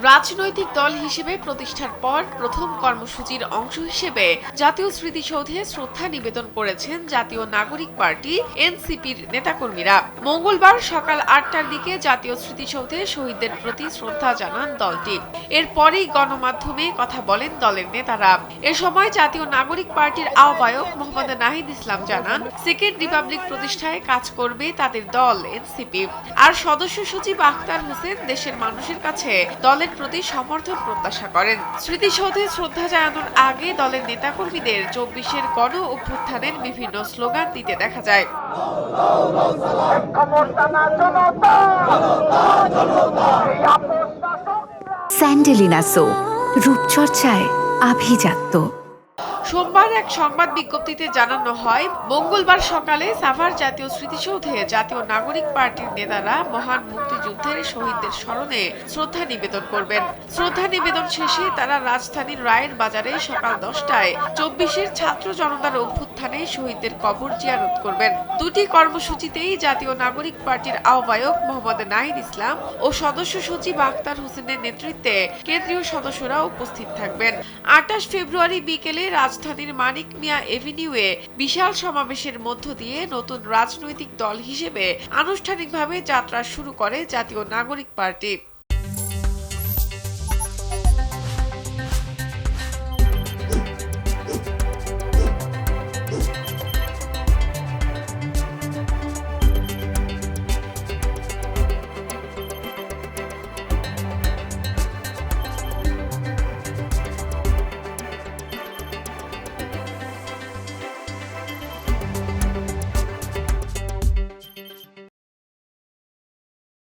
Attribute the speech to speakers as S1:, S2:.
S1: রাজনৈতিক দল হিসেবে প্রতিষ্ঠার পর প্রথম কর্মসূচির অংশ হিসেবে জাতীয় স্মৃতিসৌধে শ্রদ্ধা নিবেদন করেছেন জাতীয় নাগরিক পার্টি এনসিপির নেতাকর্মীরা। মঙ্গলবার সকাল ৮টার দিকে জাতীয় স্মৃতিসৌধে শহীদদের প্রতি শ্রদ্ধা জানান দলটি। এরপরেই গণমাধ্যমে কথা বলেন দলের নেতারা। এ সময় জাতীয় নাগরিক পার্টির আহ্বায়ক মোহাম্মদ নাহিদ ইসলাম জানান, সেকেন্ড রিপাবলিক প্রতিষ্ঠায় কাজ করবে তাদের দল এনসিপি। আর সদস্য সচিব আখতার হোসেন দেশের মানুষের কাছে দলের প্রতি সমর্থন প্রত্যাশা করেন। স্মৃতিসৌধে শ্রদ্ধা জানানোর আগে দলের নেতাকর্মীদের ২৪-এর গণ অভ্যুত্থানের বিভিন্ন স্লোগান দিতে দেখা যায়।
S2: স্যান্ডেলিনা সো, রূপচর্চায় আভিজাত্য।
S1: সোমবার এক সংবাদ বিজ্ঞপ্তিতে জানানো হয়, মঙ্গলবার সকালে সাভার জাতীয় স্মৃতিসৌধে জাতীয় নাগরিক পার্টির নেতারা মহান মুক্তিযুদ্ধের শহীদদের স্মরণে শ্রদ্ধা নিবেদন করবেন। শ্রদ্ধা নিবেদন শেষে তারা রাজধানীর রায়ের বাজারে সকাল ১০টায় ২৪-এর ছাত্র জনতার অভ্যুত্থানে শহীদদের কবর জিয়ারত করবেন। দুটি কর্মসূচিতেই জাতীয় নাগরিক পার্টির আহ্বায়ক মোহাম্মদ নাহিদ ইসলাম ও সদস্য সচিব আখতার হোসেনের নেতৃত্বে কেন্দ্রীয় সদস্যরা উপস্থিত থাকবেন। ২৮ ফেব্রুয়ারি বিকেলে রাজধানীর মানিক মিয়া এভিনিউয়ে বিশাল সমাবেশের মধ্য দিয়ে নতুন রাজনৈতিক দল হিসেবে আনুষ্ঠানিকভাবে যাত্রা শুরু করে জাতীয় নাগরিক পার্টি।